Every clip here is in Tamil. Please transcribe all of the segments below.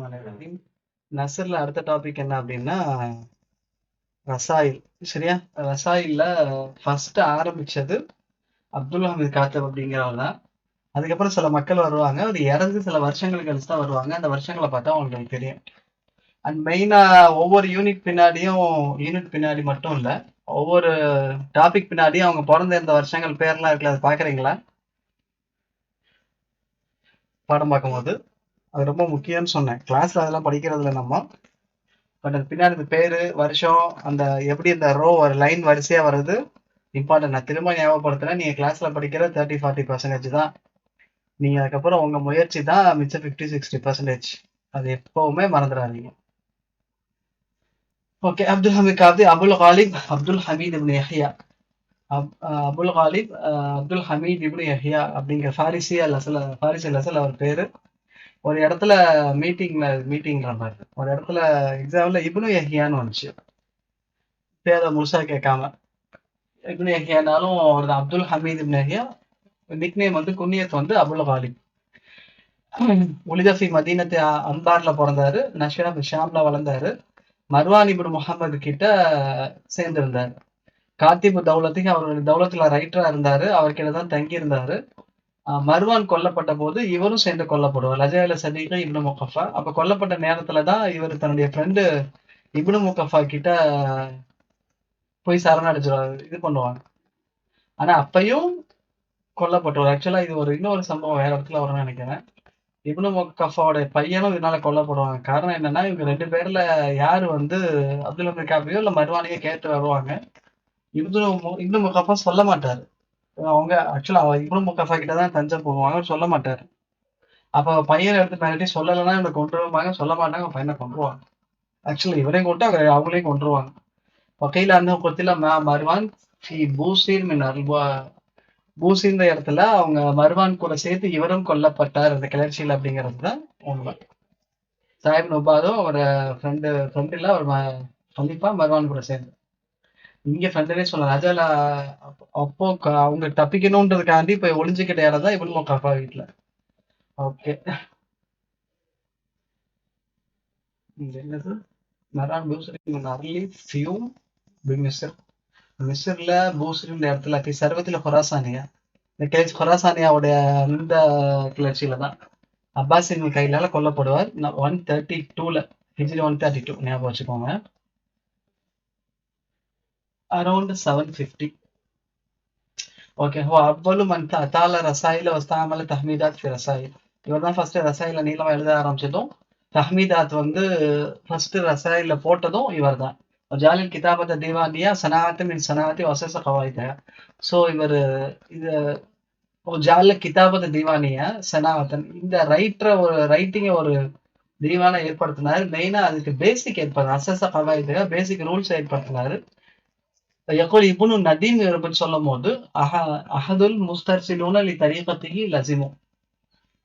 ரஹ்மானிர் நஸ்ர்ல அடுத்த டாபிக் என்ன அப்படின்னா ரசாயில். சரியா? ரசாயில்ல ஃபர்ஸ்ட் ஆரம்பிச்சது அப்துல் ஹமீது காத்தப் அப்படிங்கிறவர் தான். அதுக்கப்புறம் சில மக்கள் வருவாங்க. அவர் இறந்து சில வருஷங்கள் கழிச்சு தான் வருவாங்க. அந்த வருஷங்களை பார்த்தா உங்களுக்கு தெரியும். அண்ட் மெயினா ஒவ்வொரு யூனிட் பின்னாடி மட்டும் இல்ல, ஒவ்வொரு டாபிக் பின்னாடியும் அவங்க பிறந்த இந்த வருஷங்கள் பேர்லாம் இருக்குல்ல, அது பாக்குறீங்களா பாடம் பார்க்கும்போது? அது ரொம்ப முக்கியம்னு சொன்னேன். கிளாஸ்ல அதெல்லாம் படிக்கிறதுல நம்ம, பட் அது பின்னாடி இந்த பேரு, வருஷம், அந்த எப்படி இந்த ரோ ஒரு லைன் வரிசையா வர்றது இம்பார்ட்டன்ட். நான் திரும்ப ஞாபகப்படுத்துறேன், நீங்க கிளாஸ்ல படிக்கிற 30-40% தான். நீங்க அதுக்கப்புறம் உங்க முயற்சி தான் மிச்சம் 50-60%. அது எப்பவுமே மறந்துடாதீங்க. ஓகே. அப்துல் ஹமீத் காப்தி அபுல் காலிப் அப்துல் ஹமீத் இப்னு யஹ்யா. அபுல் காலிப் அப்துல் ஹமீத் இப்னு யஹ்யா அப்படிங்கிற ஃபாரிசி லசல் அவர் பேரு. ஒரு இடத்துல மீட்டிங்ல மாதிரி ஒரு இடத்துல எக்ஸாம்ல இப்னு யஹ்யான்னு வந்துச்சு. பேரை முழுசா கேட்காம இப்னு யஹ்யானாலும் அவர் தான். அப்துல் ஹமீத் இப்னு யஹ்யா. நிக்நேம் வந்து குன்னியத் வந்து அபுல் காலிப். உலிதஃபி மதீனத்து அன்பார்ல பிறந்தாரு. நஷரா ஷாம்ல வளர்ந்தாரு. மர்வான் இப்னு முஹம்மது கிட்ட சேர்ந்திருந்தாரு. காத்திபு தௌலத்துக்கு அவருடைய தௌலத்துல ரைட்டரா இருந்தாரு. அவர்கிட்ட தான் தங்கி இருந்தாரு. மர்வான் கொல்லப்பட்ட போது இவரும் சேர்ந்து கொல்லப்படுவார். லஜாயில சதீக இப்னு முகஃபா. அப்ப கொல்லப்பட்ட நேரத்துல தான் இவர் தன்னுடைய ஃப்ரெண்டு இப்னு முகஃபா கிட்ட போய் சரணடைஞ்சிருவாரு. இது பண்ணுவாங்க. ஆனா அப்பயும் கொல்லப்பட்டுருவார். ஆக்சுவலா இது இன்னொரு சம்பவம் வேற இடத்துல வரும்னு நினைக்கிறேன். இப்னு முகஃபாவோட பையனும் இதனால கொல்லப்படுவாங்க. காரணம் என்னன்னா, இவங்க 2 பேர்ல யாரு வந்து அப்துல் ஹமீத் காபியோ இல்ல மர்வானையோ கேட்டு வருவாங்க. இப்னு முகஃபா சொல்ல மாட்டாரு. அவங்க ஆக்சுவலா இப்னு முகஃபா கிட்ட தான் தஞ்சம் போவாங்க. சொல்ல மாட்டாரு. அப்ப பையனை எடுத்து மிரட்டி சொல்லலைன்னா இவனை கொன்றுவாங்க. சொல்ல மாட்டாங்க, பையனை கொன்றுவாங்க. ஆக்சுவலி இவரையும் கொண்டு அவங்களையும் கொன்றுவாங்க. வகையில அந்த கொத்தில மர்வான் பூசின் மின் அல்வா. பூசின்ற இடத்துல அவங்க மர்வான் கூட சேர்த்து இவரும் கொல்லப்பட்டார் அந்த கிளர்ச்சியில் அப்படிங்கிறது தான் உண்மை. சாஹிப் நுபாதோ அவரோட ஃப்ரெண்டில் அவர் கண்டிப்பா மர்வான் கூட சேர்ந்து இங்க ஃப்ரெண்டே சொன்னார். அஜால அப்போ அவங்க தப்பிக்கணும்ன்றதுக்காண்டி இப்ப ஒளிஞ்சுக்கிட்ட இடம் தான் இவன் கஃபா வீட்டுல. ஓகே. என்னது மரான் பூசரி அர்லி ஃபியூம் மிஸ்ர். மிஸ்ர்ல பூசரின்ற இடத்துல சர்வத்தில் ஹொராசானியா. இந்த கிளர்ச்சி ஹொராசானியாவுடைய இந்த கிளர்ச்சியில தான் அப்பாசின் கையிலால கொல்லப்படுவார். 132ல ஹிஜ்ரி 132 ஞாபகம் வச்சுக்கோங்க. அரௌண்ட் 750. ஓகே. ஹோ அவ்வளவு மந்த் அத்தால ரசாயில வஸ்தாமல தஹ்மீதாத் ஃபி ரசாயில். இவர் தான் ஃபர்ஸ்ட் ரசாயில நீளமா எழுத ஆரம்பிச்சதும், தஹ்மீதாத் வந்து ஃபர்ஸ்ட் ரசாயில போட்டதும் இவர் தான். ஜாலில் கிதாபத்த தீவானியா சனாத்து மின் சனாத்தி வசச கவாயித. ஸோ இவர் இது ஜாலில கிதாபத்த தீவானியா சனாத்தன் இந்த ரைட்டிங்க ஒரு தீவான ஏற்படுத்தினாரு. மெயினா அதுக்கு பேசிக் ஏற்படுத்தினார். அசச கவாயித பேசிக் ரூல்ஸ் ஏற்படுத்தினாரு. يقول ابن النديم பத்தி சொல்லும் போது அஹதுல் முஸ்தர்சிலூன லி தரீகத்திஹி லசிமு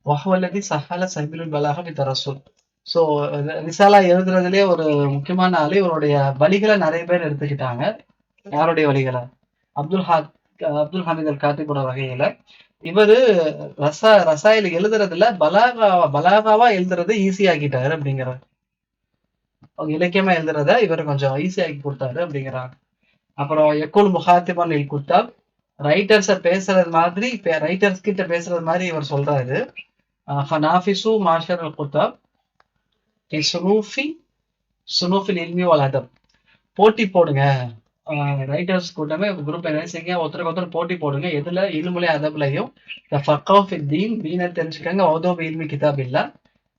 வஹுவ அல்லதி சஹல சஹிபுல் பலாக பி தரசுல். ஸோ ரிசாலா எழுதுறதுலேயே ஒரு முக்கியமான ஆளு. இவருடைய வழிகளை நிறைய பேர் எடுத்துக்கிட்டாங்க. யாருடைய வழிகளை? அப்துல் ஹமீத் அல் காத்திபோட வகையில இவரு ரசாயில எழுதுறதுல பலாகாவா எழுதுறது ஈஸி ஆக்கிட்டாரு அப்படிங்கிறார். அவங்க இலக்கியமா எழுதுறத இவர் கொஞ்சம் ஈஸி ஆக்கி கொடுத்தாரு அப்படிங்கிறாங்க. அப்புறம் எக்குல் முஹாத்திபன் இல் குத்தாப். ரைட்டர்ஸை பேசுறது மாதிரி ரைட்டர்ஸ் கிட்ட பேசுறது மாதிரி இவர் சொல்றாரு. ஃபனாஃபிசு மாஷர் அல் குத்தாப் ஃபி சுனூஃபில் இல்மி வல் அதப். போட்டி போடுங்க. ரைட்டர்ஸ் கூட்டமே குரூப் என்ன செய்யுங்க, ஒருத்தருக்கு ஒருத்தர் போட்டி போடுங்க. எதுல? இல்முலே அதப்லையும். தீன் தீனை தெரிஞ்சுக்கங்க. ஓதோபி இல்மி கிதாப் இல்ல.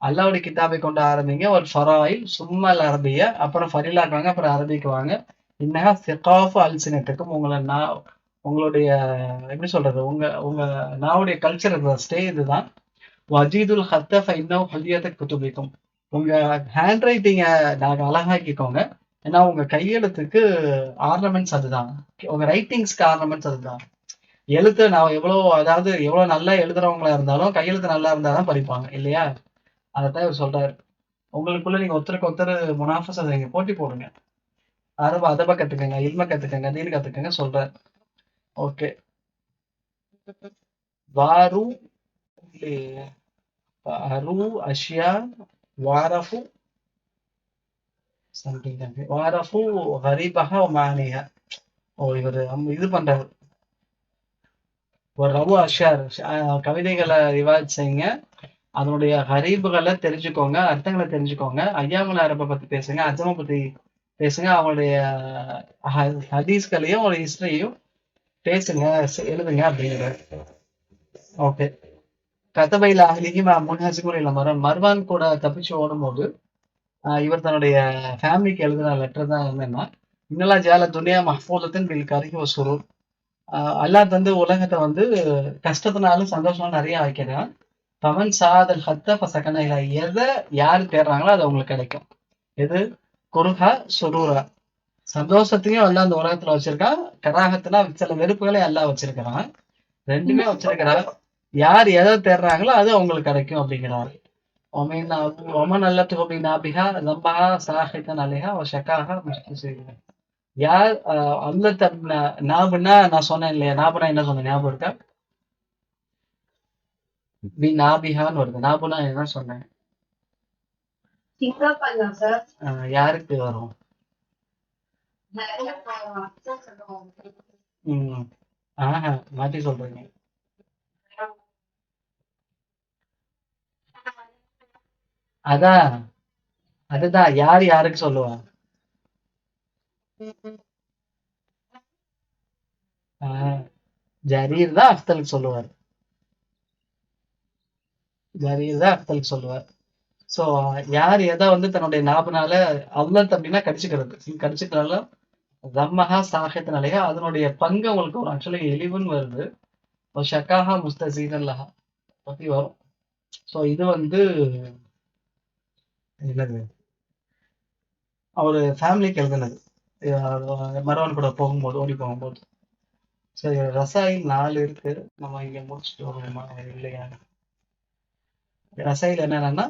அல்லாவுடைய கிதாபை கொண்டு ஆரம்பிங்க. ஒரு ஃபராயில் சும்மல் அரபிய, அப்புறம் ஃபரிலாக்கு வாங்க, அப்புறம் அரபிக்கு வாங்க. இன்னஹா சிகாஃபு அல்சினத்துக்கும் உங்களுடைய எப்படி சொல்றது, உங்க உங்க நாவுடைய கல்ச்சர் ஸ்டே இதுதான். வஜீதுல் ஹத்த ஃபைன்னஹு ஹுல்லியத்துக் குதுபிக்கும். உங்க ஹேண்ட் ரைட்டிங்கை நாங்க அழகாக்கிக்கோங்க. ஏன்னா உங்க கையெழுத்துக்கு ஆர்னமெண்ட்ஸ் அதுதான். உங்க ரைட்டிங்ஸ்க்கு ஆர்னமெண்ட்ஸ் அதுதான். எழுத்து நான் எவ்வளவு நல்லா எழுதுறவங்களா இருந்தாலும் கையெழுத்து நல்லா இருந்தாதான் படிப்பாங்க இல்லையா? அதைத்தான் இவர் சொல்றாரு. உங்களுக்குள்ள நீங்க ஒருத்தருக்கு ஒருத்தர் முனாஃபஸா நீங்க போட்டி போடுங்க. அதப கத்துக்கங்க, இல்ம கத்துக்கங்க, தீன் கத்துக்கங்க சொல்றாரு. ஓகே. வாரு வாரு அஷ்யா வாரஃபு சம்திங் வாரஃபு ஹரிபஹ மானிஹா. ஓ இவர் இது பண்றாரு. ஒரு ரவு அஷார் கவிதைகளை ரிவாஜ் செய்யுங்க. அதனுடைய ஹரீபுகளை தெரிஞ்சுக்கோங்க, அர்த்தங்களை தெரிஞ்சுக்கோங்க. ஐயாமுல் அரபை பத்தி பேசுங்க, அஜம பத்தி பேசுங்க, அவங்களுடைய ஹதீஸ்களையும் ஒரு ஹிஸ்டரியையும் பேசுங்க, எழுதுங்க அப்படிங்கிறார். ஓகே. கதபையில் அகலிகி முன்ஹசிமுல் இல்ல மர்வான் கூட தப்பிச்சு ஓடும்போது இவர் தன்னுடைய ஃபேமிலிக்கு எழுதுன லெட்டர் தான் என்னன்னா, இன்னலா ஜால துனியா மஹ்ஃபூதத்தின் பில் கரிஹி வ சுரூர். அல்லாஹ் தந்து உலகத்தை வந்து கஷ்டத்தினாலும் சந்தோஷமா நிறைய வைக்கிறான். பவன் சாதல் ஹத்த பசக்கன இல்ல, எதை யாரு தேடுறாங்களோ அது அவங்களுக்கு கிடைக்கும். எது குருஹா சுரூரா, சந்தோஷத்தையும் எல்லாம் அந்த உலகத்துல வச்சிருக்கான். கராகத்துல சில வெறுப்புகளை எல்லாம் வச்சிருக்கிறான். ரெண்டுமே வச்சிருக்கிறான். யார் எதை தேடுறாங்களோ அது அவங்களுக்கு கிடைக்கும் அப்படிங்கிறாரு. ஒமன் அல்ல துகபி நாபிகா லம்பஹா சாஹிதன் அலிஹா ஷக்காஹா முஸ்தசீரா. யார் அல்ல நாபுனா நான் சொன்னேன் இல்லையா, நாபுனா என்ன சொன்னேன் ஞாபகம் இருக்கா? பி நாபிஹான்னு வருது. நாபுனா என்ன சொன்னேன்? யாருக்கு வரும்? ஆஹா மாத்தி சொல்றீங்க. அதான் அதுதான் யார் யாருக்கு சொல்லுவா? ஜரீர் தான் அஃப்தலுக்கு சொல்லுவார். ஜரீர் தான் அஃப்தலுக்கு சொல்லுவார். ஸோ யார் எதை வந்து தன்னுடைய நாபனால அவ்வளவு அப்படின்னா கடிச்சுக்கிறாலும் ரம்மஹா சாஹித்னாலேயே அதனுடைய பங்கு உங்களுக்கு வரும். ஆக்சுவலி எலிவுன்னு வருது. ஷக்காஹா முஸ்தசீனல்லஹா பத்தி வரும். ஸோ இது வந்து என்னது, அவரு ஃபேமிலிக்கு எழுதுனது. மரவன் கூட போகும்போது, ஓடி போகும்போது. சரி, ரசாயில் 4 இருக்கு. நம்ம இங்க முடிச்சுட்டு வருவோமா இல்லையா? ரசாயில் என்னன்னா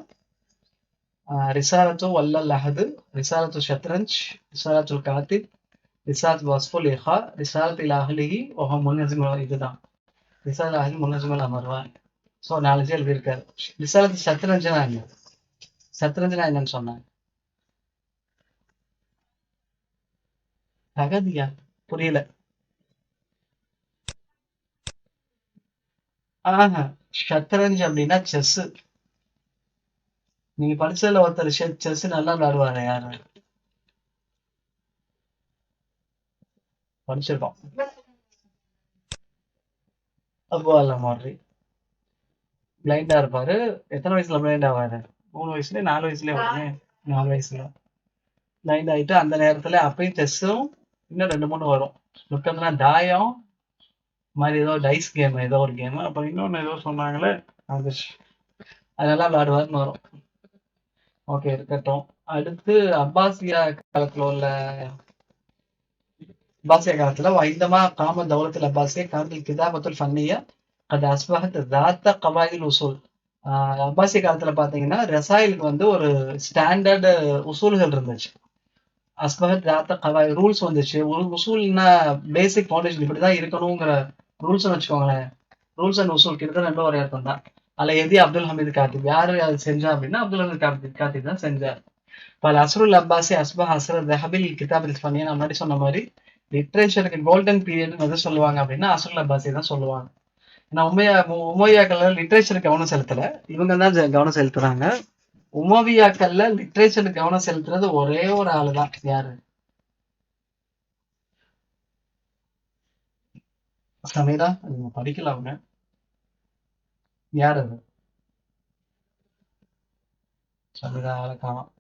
ரிசாலத்து வல்லல் அஹது, ரிசாலத்து ஷத்ரஞ்ச், ரிசாலத்துல் காத்திப், ரிசாலத் வஸ்ஃபுல் இஹா, ரிசாலத் இல் அஹ்லிஹி வஹும் முன்ஹசிமுல், இதுதான் ரிசாலத் அஹ்லி முன்ஹசிமுல் அமர்வான். ஸோ 4 எழுதியிருக்காரு. ரிசாலத்து சத்ரஞ்சுனா என்ன? சத்ரஞ்சுனா என்னன்னு சொன்னாங்க? தகதியா? புரியல. ஆஹா, ஷத்ரஞ்ச் அப்படின்னா செஸ். நீங்க படிச்சதுல ஒருத்தர் செஸ் நல்லா விளையாடுவாரு, யாரு? படிச்சிருக்கோம். அபு அல்ல மாதிரி பிளைண்டா இருப்பாரு. எத்தனை வயசுல பிளைண்ட் ஆவாரு? 3 வயசுல 4 வயசுலயே வருமே. 4 வயசுல பிளைண்ட் ஆயிட்டு அந்த நேரத்துல அப்பயும் செஸ்ஸும் இன்னும் 2 3 வரும். முக்கியம்னா தாயம் மாதிரி ஏதோ டைஸ் கேம், ஏதோ ஒரு கேம். அப்புறம் இன்னொன்னு ஏதோ சொன்னாங்களே, அது அதெல்லாம் விளையாடுவாருன்னு வரும். ஓகே இருக்கட்டும். அடுத்து அப்பாசியா காலத்துல உள்ள அப்பாசியா காலத்துல வைந்தமா காம தௌலத்தில் அப்பாசியா காலத்தில் கிதாபத்துல் ஃபன்னியா அது அஸ்பஹத் தாத்த கவாயில் உசூல். அப்பாசிய காலத்துல பாத்தீங்கன்னா ரசாயிலுக்கு வந்து ஒரு ஸ்டாண்டர்டு உசூல்கள் இருந்துச்சு. அஸ்பஹத் தாத்த கவாயில் ரூல்ஸ் வந்துச்சு. ஒரு உசூல்னா பேசிக் ஃபவுண்டேஷன் இப்படிதான் இருக்கணுங்கிற ரூல்ஸ் வச்சுக்கோங்களேன். ரூல்ஸ் அண்ட் உசூல் கிட்ட ரெண்டும் ஒரு அர்த்தம் தான். அதுல எது அப்துல் ஹமீது காத்திப் யாரு அது செஞ்சா அப்படின்னா அப்துல் ஹமீது காத்திப் தான் செஞ்சார். பல அஸ்ருல் அப்பாசி அஸ்பஹ் அஸ்ரத் தஹபில் கிதாபில் ஃபன்னியா, நான் முன்னாடி சொன்ன மாதிரி லிட்ரேச்சருக்கு கோல்டன் பீரியட் எது சொல்லுவாங்க அப்படின்னா அஸ்ருல் அப்பாசி தான் சொல்லுவாங்க. ஏன்னா உமையாக்கள்ல லிட்ரேச்சர் கவனம் செலுத்தல, இவங்க தான் கவனம் செலுத்துறாங்க. உமவியாக்கள்ல லிட்ரேச்சருக்கு கவனம் செலுத்துறது ஒரே ஒரு ஆளு தான். யாரு? சமீரா, நீங்க படிக்கல அவங்க. யார் அது? சமீரா காணோம்.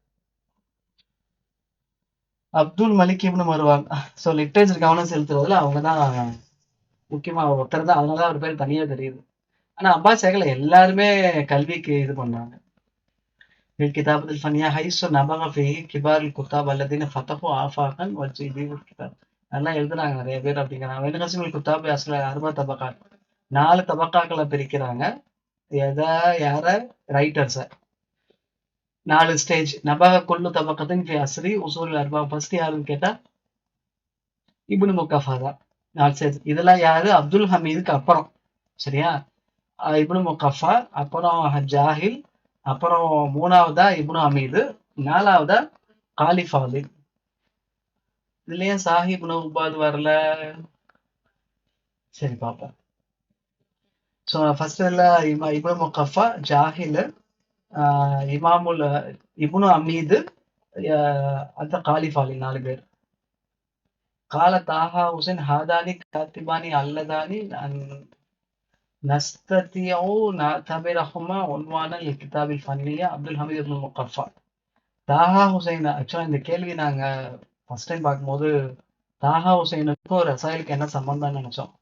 அப்துல் மலிக் இப்னு மர்வான். ஸோ லிட்ரேச்சர் கவனம் செலுத்துறதுல அவங்க தான் முக்கியமா ஒருத்தர் தான். அதனால அவர் பேர் தனியா தெரியுது. ஆனா அப்பாஸ் சேகல எல்லாருமே கல்விக்கு இது பண்ணாங்க. الكتابة الفنية حيث نبغ فيه كبار الكتاب الذين فتحوا آفاقا وجديد الكتاب. நல்லா எழுதுனாங்க நிறைய பேர் அப்படிங்கிறாங்க. வெனுகசிமல் குத்தாபி அஸ்ல அறுபா தபக்கா 4 தபக்காக்களை பிரிக்கிறாங்க. எதை யார? ரைட்டர்ஸ 4 ஸ்டேஜ். நபக கொல்லு தபக்கத்தின் ஃபி அஸ்ரி உசூல் அர்பா. ஃபர்ஸ்ட் யாருன்னு கேட்டா இப்னு முக்கஃபா தான். 4 ஸ்டேஜ். இதெல்லாம் யாரு? அப்துல் ஹமீதுக்கு அப்புறம். சரியா? இப்னு முக்கஃபா, அப்புறம் ஜாஹில், அப்புறம் 3வதா இப்னு அமீது, 4வதா காலிஃப் ஆலி. இதுல ஏன் சாஹிப் உபாத் வரல? சரி பார்ப்போம். ஸோ ஃபர்ஸ்ட் எல்லாம் இப்னு முகஃபா, ஜாஹில், இமாமுல் இப்னு அமீது, அந்த காலிஃப் ஆலி 4 பேர். கால தாஹா ஹுசைன் ஹாதானி காத்திபானி அல்லதானி நஸ்தத்தியோ நதபிரஹுமா உன்வான கிதாபில் ஃபன்னியா அப்துல் ஹமீத் இப்னு முகஃபா. தாஹா ஹுசைன் ஆக்சுவலா இந்த கேள்வி நாங்க ஃபர்ஸ்ட் டைம் பார்க்கும்போது தாஹா ஹுசைனுக்கும் ரசாயலுக்கு என்ன சம்பந்தம்னு நினைச்சோம்.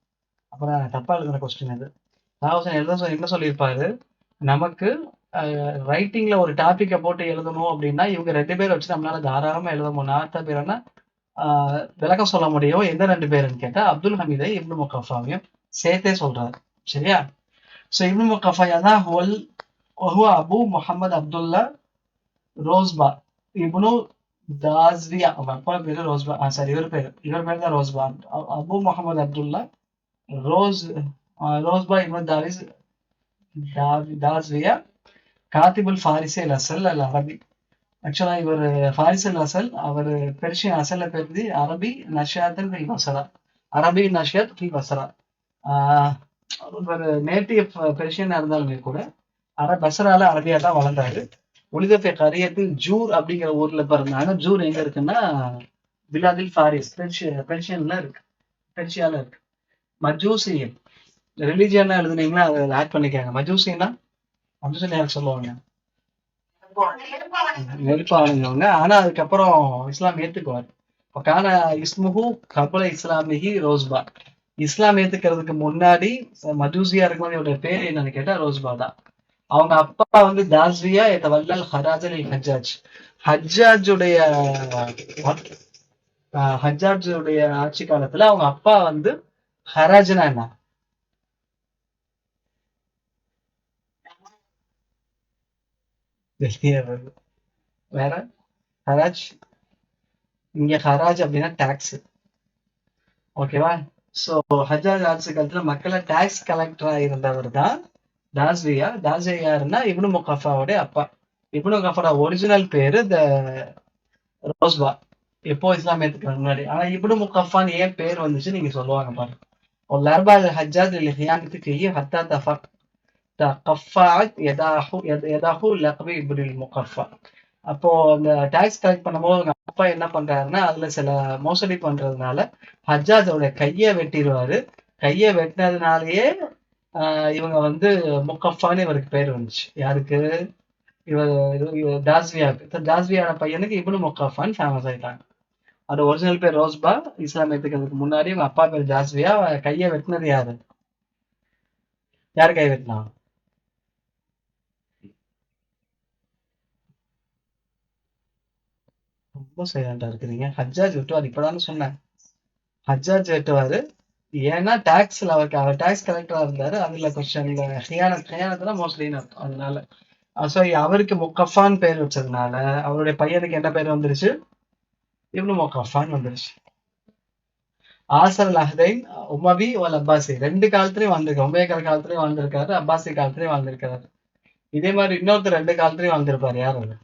அப்புறம் தப்பா எழுதின கொஸ்டின் இது. தாஹா ஹுசைன் என்ன சொல்லியிருப்பாரு, நமக்கு ரைட்டிங்ல ஒரு டாபிக்கை போட்டு எழுதணும் அப்படின்னா இவங்க 2 பேரை வச்சு நம்மளால தாராளமா எழுத முடியும். நாத்தபிரனா விளக்கம் சொல்ல முடியும். எந்த 2 பேருன்னு கேட்டா அப்துல் ஹமீதை இப்னு முகஃபாவையும் சேர்த்தே சொல்றாரு. சரியா? ஸோ இப்னு முகஃபா தான் ஹுவ அபு முஹம்மது அப்துல்லா ரோஸ்பா இப்னு தாஸ்வியா. அவங்க அப்பா பேரு ரோஸ்பா. சாரி, இவர் பேர் தான் ரோஸ்பா. அபு முஹம்மது அப்துல்லா ரோஸ் ரோஸ்பா இப்னு தாஸ்வியா காத்திபுல் ஃபாரிசி அல் அசல் அல் அரபி. ஆக்சுவலா இவர் ஃபாரிஸ் அல் அசல், அவர் பெர்ஷியன் அசல்ல பெருதி அரபி நஷியாத்தன் ஃபில் பசரா. அரபி நஷியாத் ஃபில் பசரா. ஒரு நேட்டிவ் பெர்ஷியனா இருந்தாலுமே கூட பசரால அரபியா தான் வளர்ந்தாரு. ஒளிதப்பை கரியத்தில் ஜூர் அப்படிங்கிற ஊர்ல பிறந்தாங்க. ஜூர் எங்க இருக்குன்னா பிலாதில் ஃபாரிஸ், பெர்ஷியன்ல இருக்கு, பெர்ஷியால இருக்கு. மஜூசியன் ரிலிஜியனா எழுதுனீங்கன்னா அதை ஆட் பண்ணிக்காங்க. மஜூசியனா மஜூசியன் யாருக்கு சொல்லுவாங்க? நெருப்பானவங்க. ஆனா அதுக்கப்புறம் இஸ்லாம் ஏத்துக்குவார். கான இஸ்முஹு கபல இஸ்லாமிஹி ரோஸ்பா. இஸ்லாம் ஏத்துக்கிறதுக்கு முன்னாடி மஜூசியா இருக்கும்போது இவருடைய பேர் என்னன்னு கேட்டா ரோஸ்பா தான். அவங்க அப்பா வந்து தாஸ்வியா வல்லல் ஹராஜல் ஹஜ்ஜாஜ். ஹஜ்ஜாஜுடைய ஹஜ்ஜாஜுடைய ஆட்சி காலத்துல அவங்க அப்பா வந்து ஹராஜ்னா என்ன? வேற ஹராஜ். இங்க ஹராஜ் அப்படின்னா டாக்ஸ். ஓகேவா? சோ ஹஜ்ஜாஜ் ஆட்சி காலத்துல மக்களை டாக்ஸ் கலெக்டரா இருந்தவர் தான் தாஸ்வியா. தாஸ்வியா யாருன்னா இப்னு முகஃபாவுடைய அப்பா. இப்னு முகஃபா ஒரிஜினல் பேரு ரோஸ்பா. எப்போ இஸ்லாம் ஏத்துக்கிறது முன்னாடி. ஆனா இப்னு முகஃபான்னு ஏன் பேர் வந்துச்சு நீங்க சொல்லுவாங்க பாருங்க. والأربعة الحجاج للخيانة فيه حتى تقفعت يداه لقب ابن المقفع. அப்போ இந்த டாக்ஸ் கலெக்ட் பண்ணும்போது அவங்க அப்பா என்ன பண்றாருன்னா அதுல சில மோசடி பண்றதுனால ஹஜ்ஜாஜோட கையை வெட்டிடுவாரு. கையை வெட்டினதுனாலயே இவங்க வந்து முக்கஃபான்னு இவருக்கு பேர் வந்துச்சு. யாருக்கு? தாஸ்வியாவுக்கு. தாஸ்வியான பையனுக்கு இப்னு முக்கஃபான்னு ஃபேமஸ் ஆயிட்டாங்க. அது ஒரிஜினல் பேர் ரோஸ்பா. இஸ்லாம் ஏத்துக்கிறதுக்கு முன்னாடி இவங்க அப்பா பேர் ஜாஸ்வியா. கையை வெட்டினது யாரு? யாரு கை வெட்டினா? ரொம்ப சைலண்டா இருக்கிறீங்க. ஹஜ்ஜாஜ் வெட்டுவார். இப்பதானே சொன்னேன். ஹஜ்ஜாஜ் வெட்டுவாரு. ஏன்னா டாக்ஸ்ல அவர் டாக்ஸ் கலெக்டரா இருந்தாரு. அதுல கொஞ்சம் ஹியானத்னா மோஸ்ட்லின்னு அர்த்தம். அதனால சாரி, அவருக்கு முக்கஃபான் பேர் வச்சதுனால அவருடைய பையனுக்கு என்ன பேர் வந்துருச்சு? இப்னு முகஃபான் வந்துருச்சு. ஆசர் அல் அஹ்தைன் உமவி ஒல் அப்பாசி 2 காலத்துலயும் வாழ்ந்திருக்காரு. உமேயர் காலத்துலயும் வாழ்ந்திருக்காரு, அப்பாசி காலத்துலயும் வாழ்ந்திருக்காரு. இதே மாதிரி இன்னொருத்தர் 2 காலத்துலயும் வாழ்ந்திருப்பாரு. யார் அவரு?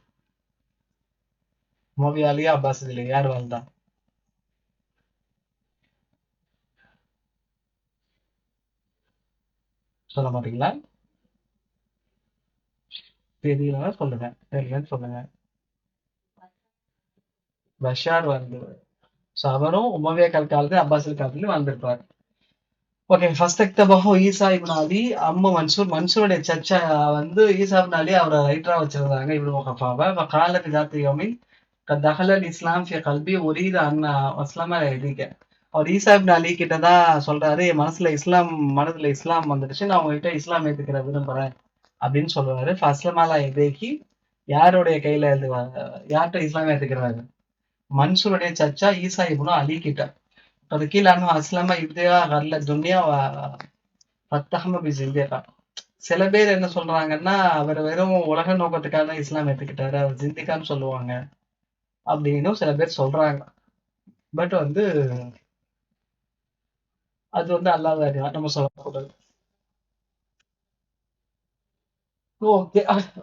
உமவியாலயா அப்பாசிலையா யார் வாழ்ந்தா? சொல்ல மாட்டீங்களா? தெரியலன்னா சொல்லுங்க. தெரியலன்னு சொல்லுங்க. பஷார் வாழ்ந்தவர். ஸோ அவரும் உமவியர்கள் காலத்துல அப்பாசில் காலத்துலயும் வாழ்ந்திருப்பார். ஓகே, ஃபர்ஸ்ட் எக்தபஹு ஈசா இப்னு அலி அம்மு மன்சூர். மன்சூருடைய சர்ச்சை வந்து ஈசா இப்னு அலி அவரை ரைட்டரா வச்சிருந்தாங்க இப்னு முகஃபாவை. காலத்து ஜாத்தி யோமின் தஹலல் இஸ்லாம் ஃபி கல்பி உரீத அண்ணா அஸ்லாம எதிக்க. அவர் ஈசா இப்னு அலி கிட்ட தான் சொல்றாரு, என் மனதுல இஸ்லாம் வந்துடுச்சு, நான் உங்ககிட்ட இஸ்லாம் ஏத்துக்கிற விரும்புறேன் அப்படின்னு சொல்லுவாரு. அஸ்லமாலா எதேகி யாருடைய கையில எழுதுவாங்க? யார்கிட்ட இஸ்லாம் ஏத்துக்கிறாரு? மன்சூருடைய சர்ச்சா ஈசா இப்னு அலி கிட்ட. அது கீழே அஸ்லம இப்தியா கல்ல துன்யா ஃபத்தஹம பிஸிந்திகா. சில பேர் என்ன சொல்றாங்கன்னா அவர் வெறும் உலக நோக்கத்துக்காக தான் இஸ்லாம் ஏத்துக்கிட்டாரு, அவர் ஜிந்திகான்னு சொல்லுவாங்க அப்படின்னு சில பேர் சொல்றாங்க. பட் வந்து அது வந்து அல்லாத அறிவான், நம்ம சொல்லக்கூடாது. ஓகே.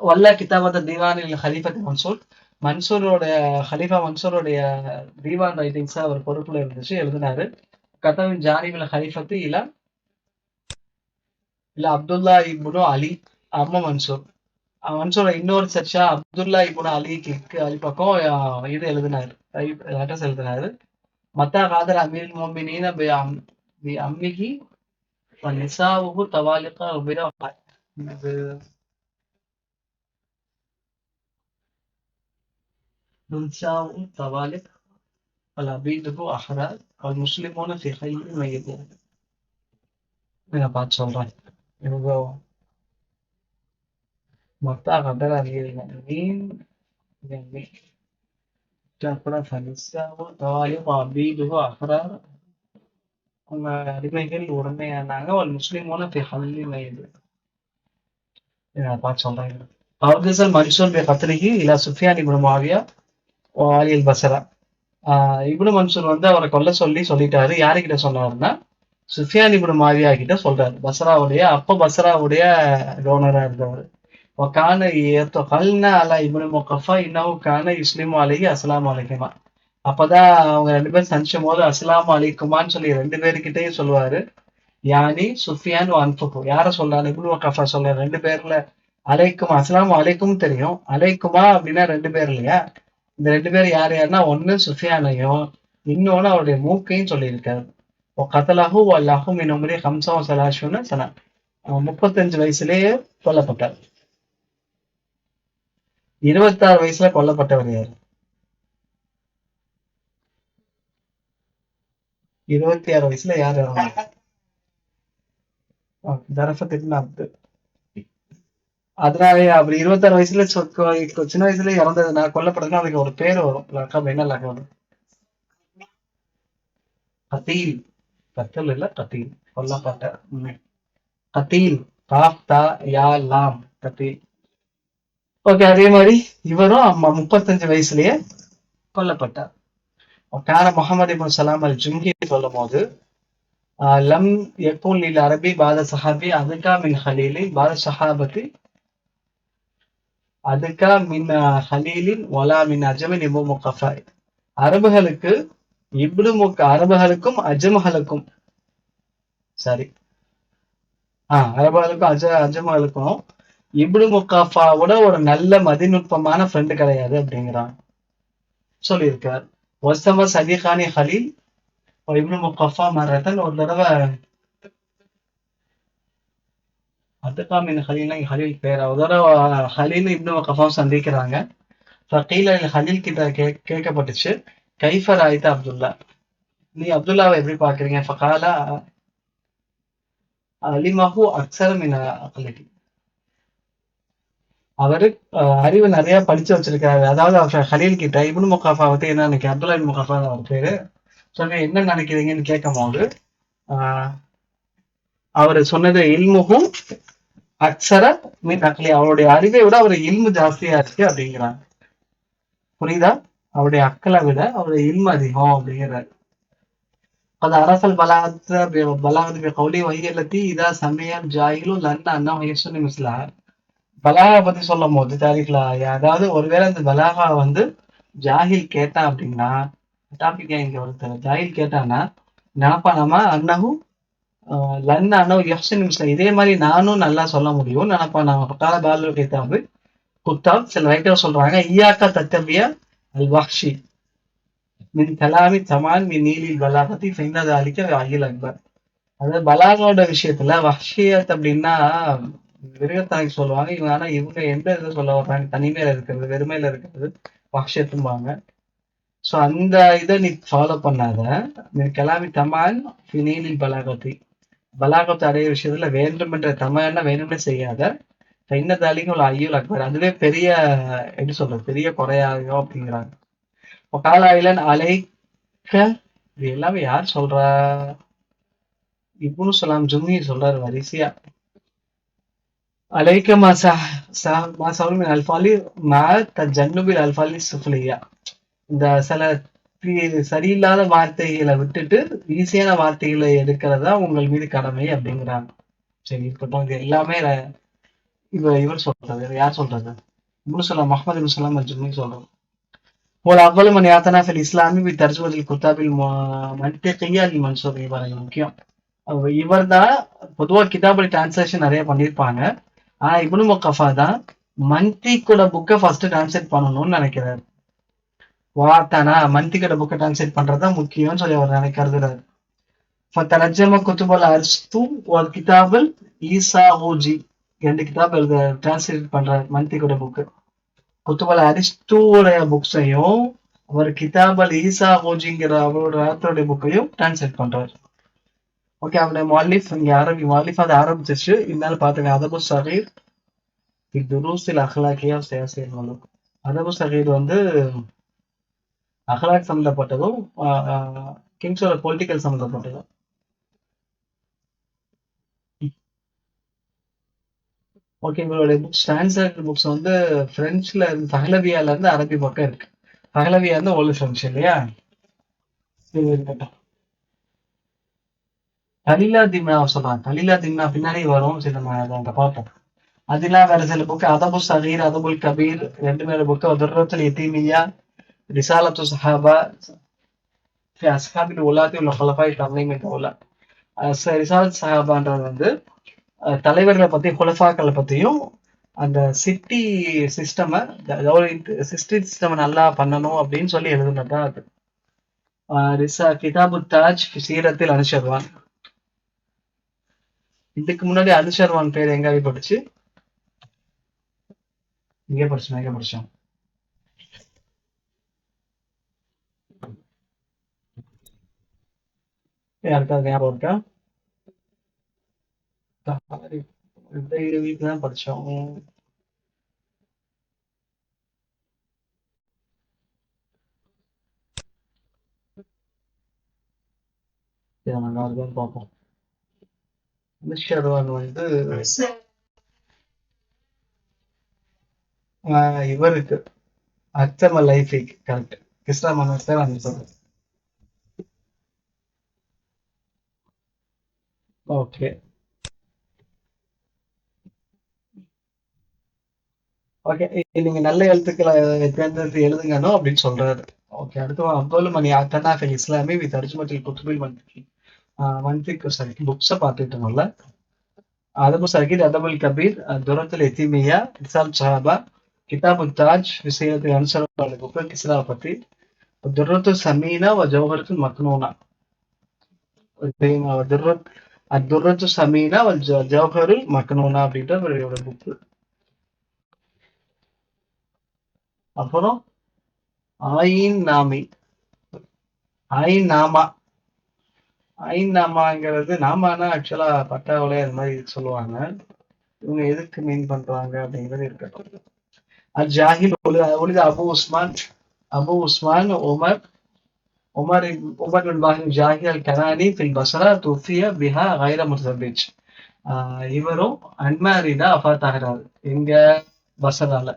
வல்லா கிதாபத்த தீவானில் ஹலீஃபத் மன்சூர். மன்சூரோட ஹலீஃபா மன்சூருடைய தீவான் ரைட்டிங்ஸ அவர் பொறுப்புல இருந்துச்சு, எழுதினாரு. கதவின் ஜானிபில் ஹலீஃபத்து இல்ல அப்துல்லா இப்னு அலி அம்ம மன்சூர். மன்சூர இன்னொரு சர்ச்சா அப்துல்லா இப்னு அலிக்கு அலி பக்கம் இது எழுதினாரு. லெட்டர்ஸ் எழுதினாரு. மத்தா காதர் அமீர் மோமினீன பி அம்மிஹி வ நிசாவுஹு தவாலிகா உபிர இது நிசாவு தவாலிக் வல் அபீதுஹு அஹ்ரார் வல் முஸ்லிமூன ஃபி ஹைய்யின் மையீன். நான் பார்த்து சொல்றேன். இவங்க மத்தா காதர் அமீர் மோமினீன் கூட ஃபனிசாவு தவாலிக் வ அபீதுஹு அஹ்ரார். அவங்க அடிமைகள் உடமையானாங்க. ஒரு முஸ்லிமோன இது பார்த்து சொல்றேன். அவுகசல் மன்சூர் பே கத்ரிஹி இலா சுஃபியான் இப்னு முஆவியா வ அலி அல் பஸ்ரா. இப்னு மன்சூர் வந்து அவரை கொல்ல சொல்லிட்டாரு. யாருக்கிட்ட சொன்னாருன்னா சுஃபியான் இப்னு முஆவியா கிட்ட சொல்றாரு. பஸ்ராவுடைய பஸ்ராவுடைய கவர்னரா இருந்தவர். கான கல்னா அலா இப்னு முகஃபா இன்னஹு கான யுஸ்லிமு அலைஹி அஸ்ஸலாமு அலைக்குமா. அப்பதான் அவங்க 2 பேரும் சந்திச்சும் போது அஸ்ஸலாமு அலைக்குமான்னு சொல்லி 2 பேருக்கிட்டையும் சொல்லுவாரு. யானி சுஃபியான் அன்ஃபுகு. யார சொல்றாரு? இப்னு வக்கஃபா சொல்றாரு. 2 பேர்ல அலைக்கும் அஸ்ஸலாமு அலைக்கும் தெரியும். அலைக்குமா அப்படின்னா 2 பேர் இல்லையா? இந்த 2 பேர் யார் யாருன்னா ஒண்ணு சுஃபியானையும் இன்னொன்னு அவருடைய மூக்கையும் சொல்லியிருக்காரு. கத்தலஹு வல்லஹு மின் உம்ரி 35 சனா. 35 வயசுலயே கொல்லப்பட்டார். 26 வயசுல கொல்லப்பட்டவர் யாரு? 26 வயசுல யார் இறந்தாங்க? ஜரஃபத் இப்னு அப்து. அதனாலே அப்படி 26 வயசுல சின்ன வயசுல இறந்ததுன்னா கொல்லப்படுதுன்னா அதுக்கு ஒரு பேர் வரும். லக்கம் என்ன லக்கம்? கத்தீல். கத்தல் இல்ல கத்தீல். கொல்லப்பட்ட. கத்தீல். காஃப் தா யா லாம் கத்தீல். ஓகே, அதே மாதிரி இவரும் 35 வயசுலயே கொல்லப்பட்டார். கான முகமது இப்னு சலாம் அல் ஜும்ஹி சொல்லும் போது லம் யகூன் லில் அரபி பாத சஹாபி அதுகா மின் ஹலீலி பாத சஹாபத்தி அதுக்கா மின் ஹலீலின் ஒலா மின் அஜமின் இபு முகஃபா. அரபுகளுக்கு அரபுகளுக்கும் அஜமுகளுக்கும் சரி அரபுகளுக்கும் அஜமுகளுக்கும் இப்னு முகாஃபாவோட ஒரு நல்ல மதிநுட்பமான ஃப்ரெண்டு கிடையாது அப்படிங்கிறான் சொல்லியிருக்கார். ஒசம சதிகானி ஹலீல் இப்னு முகாஃபா மரத்தன் ஒரு தடவை அதுக்காமின் ஹலீல் பேர் அதோட ஹலீல் இப்னு முகாஃபாவும் சந்திக்கிறாங்க. ஃபகீல ஹலீல் கிட்ட கேட்கப்பட்டுச்சு, கைஃபர் ஆயித்த அப்துல்லா, நீ அப்துல்லாவை எப்படி பாக்குறீங்க? ஃபகாலா அலிமஹு அக்ஸர மின் அக்லிஹி. அவரு அறிவு நிறைய படிச்சு வச்சிருக்காரு. அதாவது அவர் ஹலீல் கிட்ட இப்னு முகாஃபா வந்து என்ன நினைக்க அப்துல்லா இப்னு முகாஃபா அவர் பேரு சொன்ன என்ன நினைக்கிறீங்கன்னு கேட்கும் போது அவரு சொன்னது இல்முஹும் அக்ஸர மின் அக்லி. அவருடைய அறிவை விட அவர் இல்மு ஜாஸ்தியா இருக்கு அப்படிங்கிறாங்க. புரியுதா? அவருடைய அக்களை விட அவருடைய இல்மு அதிகம் அப்படிங்கிறாரு. அது அரசல் பலாகத்து கௌலி வைகல்லத்தி இதா சமயம் ஜாயிலும் லன் அண்ணா வயசுன்னு மிஸ்லா. பலாகா பத்தி சொல்லும் போது தாரிஃப்ல அதாவது ஒருவேளை அந்த பலாகா வந்து ஜாஹில் கேட்டான் அப்படின்னா டாபிக் இங்க ஒருத்தர் ஜாஹில் கேட்டான்னா நினப்பானாமா அன்னஹும் லன் அண்ணா யஹ்சன் மிஸ்லா. இதே மாதிரி நானும் நல்லா சொல்ல முடியும் நினப்பானாமா. கால பாலு கேட்டாங்க குத்தாப் சில ரைட்டர் சொல்றாங்க ஈயாக்கா தத்தபியா அல் வஹ்ஷி மின் கலாமி தமான் மின் நீலில் பலாகத்தி ஃபைனது அலிக்க அகில் அக்பர். அதாவது பலாகோட விஷயத்துல வஹ்ஷியத் அப்படின்னா மிருகத்தாய்க்கு சொல்லுவாங்க. இவங்க ஆனா இவங்க எந்த இதை சொல்ல வர்றாங்க? தனிமையில இருக்கிறது, வெறுமையில இருக்கிறது வஹ்ஷியத்தும்பாங்க. ஸோ அந்த இதை நீ ஃபாலோ பண்ணாத. கலாமி தமான் நீலில் பலாகத்தி பலாகத்தை அடைய விஷயத்துல வேண்டுமென்ற தமான வேண்டுமே செய்யாத ஃபைனது அலிக்க ஒரு ஐயுல் அக்பர். அதுவே பெரிய எப்படி சொல்றது பெரிய குறையாகும் அப்படிங்கிறாங்க. காலாயிலன் அலைக்க இது எல்லாமே யார் சொல்றா? இப்னு சலாம் ஜும்ஹி சொல்றாரு வரிசையா. அலைக்க மாசமின் அல்பாலி மா தஜன்னுபில் அல்பாலி சுஃப்லியா. இந்த சில சரியில்லாத வார்த்தைகளை விட்டுட்டு ஈஸியான வார்த்தைகளை எடுக்கிறதா உங்கள் மீது கடமை அப்படிங்கிறாங்க. சரி இருக்கட்டும், இது எல்லாமே இவர் சொல்றது, யார் சொல்றது? இப்னு சலாம், முஹம்மது இப்னு சலாம் அல்-ஜுஹனி சொல்றது. وَالْأَفْضَلُ مَنْ يَعْتَنَى فِي الْإِسْلَامِ بِتَرْجُمَةِ الْكُتَابِ المنطقية للمنصور. இவர் முக்கியம். இவர் தான் பொதுவா கிதாபுல் டிரான்ஸ்லேஷன் நிறைய பண்ணியிருப்பாங்க. ஆனா இப்னு முகஃபா தான் மன்திகோட புக்கை ஃபர்ஸ்ட் டிரான்ஸ்லேட் பண்ணணும்னு நினைக்கிறாரு. வாத்தானா மன்திகோட புக்கை டிரான்ஸ்லேட் பண்றதுதான் முக்கியம்னு சொல்லி அவர் நினைக்கிறாரு. فترجم كتب الأرسطو والكتاب الإيساغوجي. 2 கிதாப் டிரான்ஸ்லேட் பண்றாரு மன்திகோட புக்கு. குத்துபல் அரிஸ்டோடைய புக்ஸையும் அவர் கிதாபல் ஈசாகோஜிங்கிற அவரோட ஆத்தருடைய புக்கையும் டிரான்ஸ்லேட் பண்றாரு. ஓகே, அவருடைய முஅல்லிஃப் இங்க அரபி முஅல்லிஃப் அதை ஆரம்பிச்சிருச்சு. இருந்தாலும் பாத்துங்க, அதபு சகீர் துருசில் அஹ்லாக்கியா சியாசியல் மலூக். அதபு சகீர் வந்து அஹ்லாக் சம்பந்தப்பட்டதும் கிங்ஸோட பொலிட்டிக்கல் சம்பந்தப்பட்டதும். ஓகே, இவருடைய புக்ஸ் டிரான்ஸ்லேட்டட் புக்ஸ் வந்து பிரெஞ்சுல இருந்து பஹ்லவியால இருந்து அரபி பக்கம் இருக்கு. பஹ்லவியா வந்து ஓல்டு பிரெஞ்சு இல்லையா? இது இருக்கட்டும். கலீலா திம்னா சொல்றாங்க. கலீலா திம்னா பின்னாடி வரும், சரி நம்ம அதை அங்க பார்ப்போம். அதெல்லாம் வேற சில புக்கு, அதபு சகீர், அதபுல் கபீர், 2 பேர் புக்கு, துர்ரத்துல் யதீமியா, ரிசாலத்து சஹாபா ஃபி அஸ்ஹாபில் உலாத்தி உல் ஹுலஃபாய் தம்லீமின் தௌலா. ரிசாலத் சஹாபான்றது வந்து தலைவர்களை பத்தி, குலஃபாக்களை பத்தியும் அந்த சிட்டி சிஸ்டம் நல்லா பண்ணணும் அப்படின்னு சொல்லி எழுதுனதுதான் அது. கிதாபு தாஜ் சீரத்தில் அனுஷர்வான். இதுக்கு முன்னாடி அனுஷர்வான் பேர் எங்க படிச்சு இங்கே படிச்சோம். யாருக்காவது ஞாபகம் இருக்கா? வீட்டுல தான் படிச்சோம். பார்ப்போம். அனுஷர்வான் வந்து இவருக்கு அச்சம லைஃபிக் கரெக்ட். கிருஷ்ணா மனசர் அந்த சொல்றேன். ஓகே ஓகே, நீங்க நல்ல எழுத்துக்களை தேர்ந்தெடுத்து எழுதுங்கணும் அப்படின்னு சொல்றாரு. ஓகே, அடுத்து அவ்வளவு மணி அத்தனா ஃபில் இஸ்லாமி வித் அர்ஜுமத்தில் குத்துபில் மந்திக்கு சரி புக்ஸை பார்த்துட்டு இருக்கோம்ல. அதபு சகீர், அதபுல் கபீர், துரத்துல் எத்திமியா, இசால் சஹாபா, கிதாபு தாஜ் விஷயத்தில் அனுசரப்பாள புக்கு கிஸ்ரா பத்தி, துரத்து சமீனா ஜவஹரத்து மக்னூனா. துரத்து சமீனா ஜவஹருல் மக்னூனா அப்படின்ற ஒரு புக்கு. அப்புறம் ஆயின் நாமி, ஆயின் நாமா. ஐன் நாமாங்கிறது நாமானா ஆக்சுவலா பட்டாவளே அது மாதிரி சொல்லுவாங்க. இவங்க எதுக்கு மீன் பண்றாங்க அப்படிங்கிறது இருக்கட்டும். அல் ஜாஹில் ஒளித அபு உஸ்மான் உமர் பின் பாஹிம் ஜாஹில் அல் கனானி ஃபில் பஸ்ரா துஃபிய பிஹா கைர முத்தபிஜ். இவரும் அன்மேரிடா அஃபாத் ஆகிறாரு எங்க பஸ்ரால.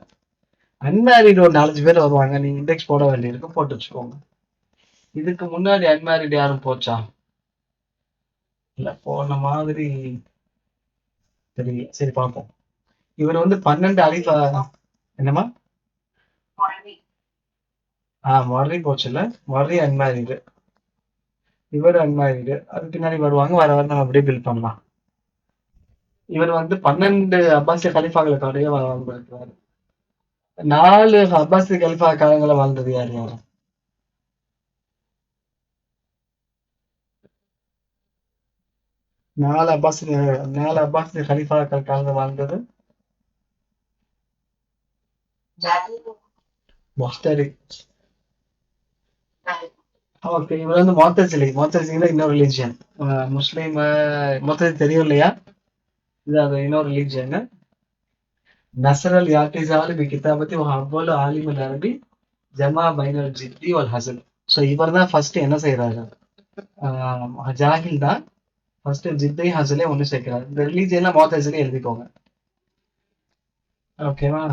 அன்மேரிட் ஒரு 4 பேர் வருவாங்க, நீங்க இண்டெக்ஸ் போட வேண்டியிருக்கு, போட்டு வச்சுக்கோங்க. இதுக்கு முன்னாடி அன்மேரிட் யாரும் போச்சா? இல்ல போன மாதிரி தெரியல. சரி பார்ப்போம். இவர் வந்து 12 அலிஃபா. என்னமா? மொர்ரி போச்சு இல்ல, மொர்ரி அன்மேரிடு, இவர் அன்மேரிடு. அது பின்னாடி வருவாங்க, வர வர நம்ம அப்படியே பில் பண்ணலாம். இவர் வந்து 12 அப்பாசிய கலிஃபாக்களுக்காடைய வாழ்ந்திருக்கிறாரு. 4 அப்பாசிய கலிஃபா காலங்களை வாழ்ந்தது யார் யாரு? 4 அப்பாசிய கலிஃபாக்கள் காலங்கள் வாழ்ந்தது மொஸ்தரி. ஓகே, இவர் வந்து மொத்தசில இன்னொரு ரிலீஜியன். முஸ்லீம் மொத்தம் தெரியும் இல்லையா? இது அது இன்னொரு ரிலீஜியன். நசரல் யாத்திசாலி பி கிதாபத்தி அவ்வளவு ஆலிமுல் அரபி ஜமா பைனல் ஜித்தி வல் ஹசன். ஸோ இவர் தான் ஃபர்ஸ்ட் என்ன செய்யறாரு? ஜாகில் தான் ஃபர்ஸ்ட் ஜித்தை ஹசலே ஒன்று சேர்க்கிறாரு. இந்த ரிலீஜியன்ல மொத்தசிலே எழுதிக்கோங்க. ஓகேவா?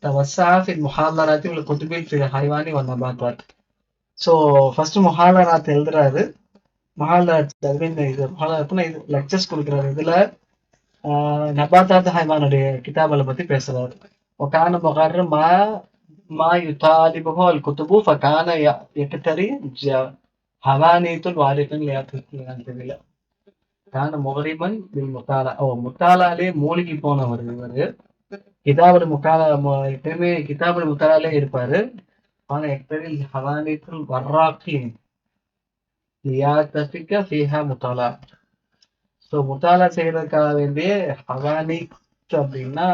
توسع في المحاضرات والكتب في الحيوان والنباتات. ஸோ ஃபர்ஸ்ட் முஹாலராத் எழுதுறாரு. முஹாலராத் இது லெக்சர்ஸ் கொடுக்குறாரு. இதுல நபாத்தாத் ஹைவானுடைய கிதாபுல பத்தி பேசுறாரு. وكان مغرر ما يطالبه الكتب فكان يكتري حوانيت الوارث ليأتي கான முகரிபன் பில் முத்தாலா. முத்தாலாலே மூழ்கி போனவர் இவரு. கிதாபுல் முத்தாலா எப்பயுமே கிதாபுல் முத்தாலாலே இருப்பாரு. ஆனா எக்தரில் ஹவானித்துல் வர்ராக்கின் லியாத்தஃபிக ஃபீஹா முத்தாலா. ஸோ முத்தாலா செய்யறதுக்காக வேண்டிய ஹவானித் அப்படின்னா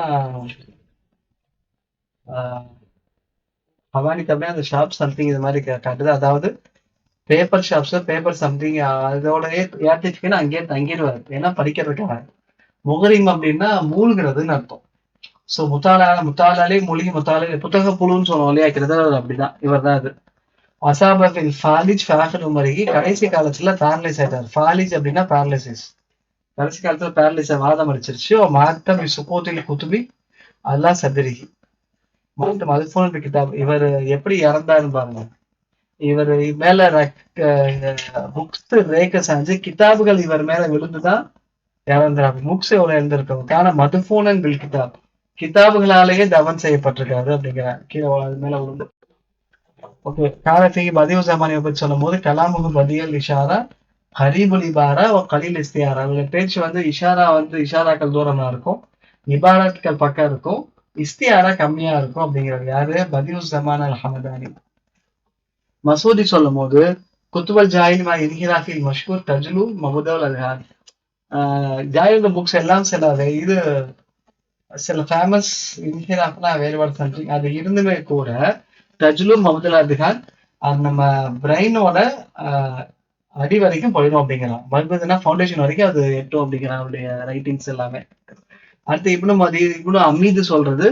ஹவானித் அப்படின்னா அந்த ஷாப் சம்திங் இது மாதிரி காட்டுது. அதாவது பேப்பர் ஷாப்ஸ் பேப்பர் சம்திங் அதோடய ஏத்திச்சுக்குன்னு அங்கேயே தங்கிடுவார். ஏன்னா படிக்கிறதுக்காக. முகரிம் அப்படின்னா மூழ்கிறதுன்னு அர்த்தம். ஸோ முத்தாலாலே மூழ்கி முத்தாலே புத்தக புழுன்னு சொல்லுவோம் இல்லையா, கிட்டத்தட்ட அப்படிதான். இவர் தான் அது. அசாபில் ஃபாலிஜ் ஃபேஃபர் உமரிகி கடைசி காலத்துல பேரலைஸ் ஆயிட்டார். ஃபாலிஜ் அப்படின்னா பேரலைசிஸ். கடைசி காலத்துல பேரலைஸ் வாதம் அடிச்சிருச்சு. மாத்தம் சுகோத்தில் குத்துபி அல்லா சதுரிகி மாத்தம் மதுஃபோன் கிதாப். இவர் எப்படி இறந்தாருன்னு பாருங்க. இவர் மேல புக்ஸ் ரேக்க செஞ்சு கிதாபுகள் இவர் மேல விழுந்துதான் இறந்துறாங்க. புக்ஸ் எவ்வளவு எழுந்திருக்கோம். ஆனா மதுஃபூனன் பில் கிதாப் கிதாபுகளாலேயே தவன் செய்யப்பட்டிருக்காரு அப்படிங்கிறார். கீழே அது மேல விழுந்து. ஓகே, காலத்தைக்கு பதிவு ஜமானியை பத்தி சொல்லும் போது கலாமுகு பதியல் இஷாரா ஹரீபுல் இபாரா கலீல் இஸ்தியாரா. அவருடைய பேச்சு வந்து இஷாராக்கள் தூரமா இருக்கும், இபாரத்கள் பக்கம் இருக்கும், இஸ்தியாரா கம்மியா இருக்கும் அப்படிங்கிறது. யாரு? பதிவு ஜமான் அல் ஹமதானி. மசூதி சொல்லும் போது குத்துவல் ஜாயின் இன்ஹிராஃபில் மஷ்கூர் தஜ்லு மஹுதல் அல்ஹான். ஜாயின் புக்ஸ் எல்லாம் சில ஃபேமஸ் இன்ஹிராஃப்னா வேறுபாடு சம்திங் அது இருந்துமே கூட தஜ்லு மஹுதல் அல்ஹான் அது நம்ம பிரெயினோட அடி வரைக்கும் போயிடும் அப்படிங்கிறான். மறுபடினா ஃபவுண்டேஷன் வரைக்கும் அது எட்டும் அப்படிங்கிறான் அவருடைய ரைட்டிங்ஸ் எல்லாமே. அடுத்து இப்னு அமீது சொல்றது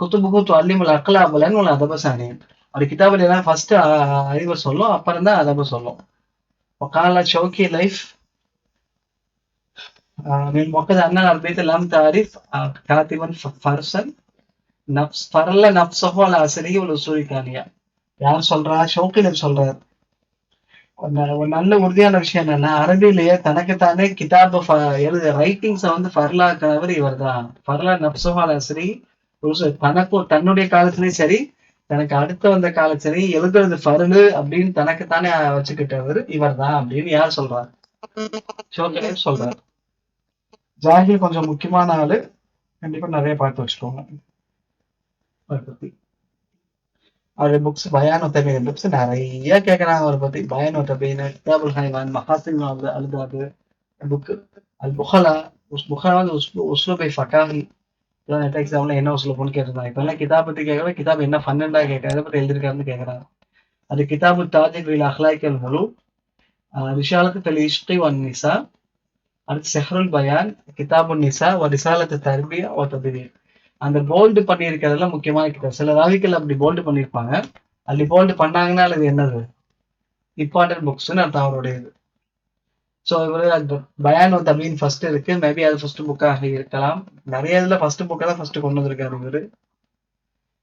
குத்துபுக்கு தொல்லிமுல் அக்கலாபலன் உள்ள அதபசானி. அப்படி கிதாபில் எல்லாம் ஃபர்ஸ்ட் அறிவை சொல்லும், அப்புறம் தான் அதப சொல்லும். وقال شوقي லைஃப் من مؤكد أن البيت لم تعرف كاتبا فرسا فرل نفسه على أسره والأصول الثانية. யார் சொல்றா? ஷோக்கி லைஃப் சொல்றாரு. ஒரு நல்ல உறுதியான விஷயம் என்னன்னா, அரபிலேயே தனக்குத்தானே கிதாபு எழுத ரைட்டிங்ஸை வந்து ஃபர்லாக்கிறவர் இவர் தான். ஃபர்லா நப்சுஹால் அஸ்ரி தன்னுடைய காலத்திலயும் சரி தனக்கு அடுத்து வந்த காலம் சரி எழுதுறது ஃபருளு அப்படின்னு தனக்குத்தானே வச்சுக்கிட்டவர் இவர் தான் அப்படின்னு யார் சொல்றாரு? ஷோக்கி சொல்றாரு. ஜாகிர் கொஞ்சம் முக்கியமான ஆளு, கண்டிப்பா நிறைய பார்த்து வச்சுக்கோங்க அவரை பத்தி. அவருடைய புக்ஸ் பயானு தபீன் புக்ஸ் நிறைய கேட்கறாங்க அவரை பத்தி. பயானு தபீன், கிதாபுல் ஹைவான், மஹாசின் அல்தாது புக், அல் புஹலா. புஹலா வந்து உஸ்லூபை ஃபகாஹி. நெட் எக்ஸாம்ல என்ன உஸ்லூப்னு கேட்டிருந்தாங்க. இப்ப எல்லாம் கிதாப் பத்தி கேட்கற, கிதாப் என்ன ஃபன்னண்டா கேட்கற, எதை பத்தி எழுதிருக்காருன்னு கேட்கறாங்க. அது கிதாபு தாஜிக் வில் அஹ்லாக்கல் முழு, ரிஷாலத்து தல் இஷ்கி வன் நிசா, அடுத்து செஹ்ருல் பயான், கிதாபுன் நிசா ஒரு ரிசாலத்து தர்பியா ஒரு தபீர். அந்த போல்டு பண்ணியிருக்கிறதுல முக்கியமான கிதாப். சில ராவிகள் அப்படி போல்டு பண்ணியிருப்பாங்க. அப்படி போல்டு பண்ணாங்கன்னா அது என்னது? இம்பார்ட்டன்ட் புக்ஸ்ன்னு அர்த்தம் அவருடைய இது. ஸோ இவரு அந்த பயான் தபீன் ஃபர்ஸ்ட் இருக்கு. மேபி அது ஃபர்ஸ்ட் புக்காக இருக்கலாம். நிறைய இதுல ஃபர்ஸ்ட் புக்கை தான் ஃபர்ஸ்ட் கொண்டு வந்திருக்காரு இவரு.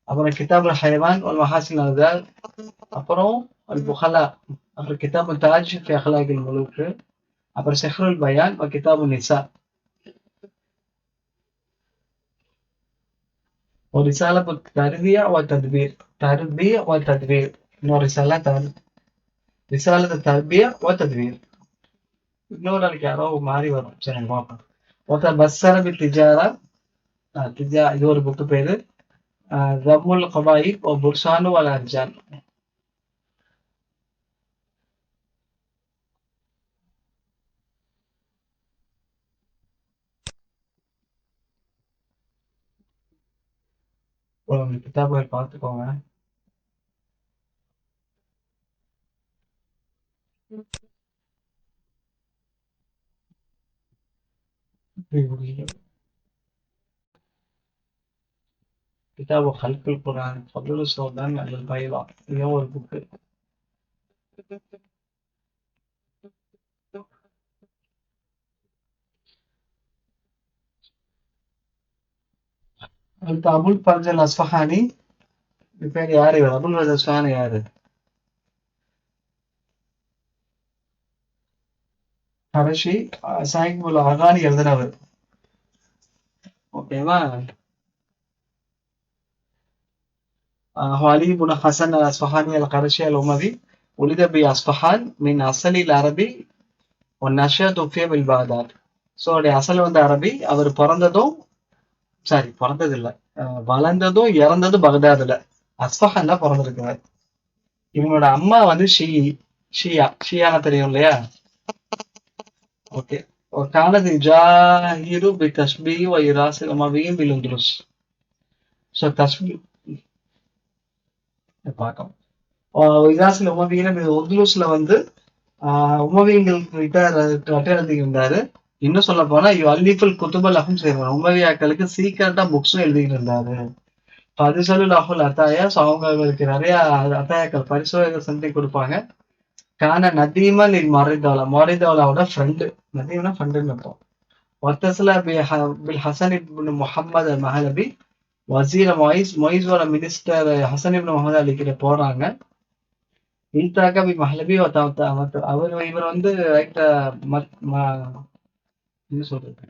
அப்புறம் கிதாபுல் ஹைவான் ஒரு மஹாசின் அல்தால், அப்புறம் அல் புஹலா, அப்புறம் கிதாபு தாஜ் ஃபி அஹ்லாகில் முலூக், அப்புறம் செஹ்ருல் பயான் கிதாபு நிசா ஒரு ரிசாலத்து தர்பியா ஒரு தத்பீர். தர்பியா ஒரு தத்பீர். இன்னொரு ரிசாலத்து தர்பியா ஒரு தத்பீர். இன்னொரு நாளைக்கு யாரோ மாறி வரும். சரி பார்ப்போம். ஒருத்தர் பஸ்ஸரபி திஜாரா இது ஒரு புக்கு பேரு. ரம்முல் கபாயி புர்சானு அல் அர்ஜான். கிதாபுகள் பார்த்துக்கோங்க. கிதாபு ஹல்குல் குரான், ஃபதுல் சோதான் அல் பைலா, இது ஒரு புக்கு. அடுத்து அபுல் பர்ஜல் அஸ்ஃபஹானி. பேர் யாரு? அபுல் பர்ஜல் அஸ்ஃபஹானி யாரு? கடைசி சாஹிபுல் அகானி எழுதினவர். ஓகேவா? علي بن حسن الأصفهاني القرشي الأموي ولد بأصفهان من أصل العربي والنشأة في بالبغداد. ஸோ அவருடைய அசல் வந்து அரபி. அவர் பிறந்ததும் பிறந்தது இல்ல, வளர்ந்ததும் இறந்ததும் பகதாதுல, அஸ்ஃபஹான்ல பிறந்திருக்கிறார். இவங்களோட அம்மா வந்து ஷியானா தெரியும் இல்லையா? ஓகே. கானது ஜாஹிரு பி தஸ்பீ வ இராசில் உமவியின் பில் உந்துலுஸ். ஸோ தஸ்பீ பார்க்கலாம். இராசில் உமவியின் உந்துலுஸ்ல வந்து உமவியங்கள் கிட்ட கட்டடத்துக்கு இருந்தாரு. இன்னும் சொல்ல போனா அல்லிஃபுல் குத்துபல் அஹும் செய்வார். உமவியாக்களுக்கு சீக்கிரட்டா புக்ஸும் எழுதிட்டு இருந்தாரு. பரிசலுல் அஹுல் அத்தாயா. ஸோ அவங்களுக்கு நிறைய அத்தாயாக்கள் பரிசுகள் செஞ்சு கொடுப்பாங்க. கான நதீமல் இல் மாரிதோலாவோட ஃப்ரெண்டு. நதீம்னா ஃப்ரெண்டுன்னு அர்த்தம். ஒத்தசில பில் ஹசன் இப்னு முஹம்மது அல் மஹலபி வசீர மொய்ஸோட மினிஸ்டர் ஹசன் இப்னு முகமது அலிக்கிட்ட போறாங்க. இல்தாக்க பி மஹலபி இவர் வந்து என்ன சொல்றது,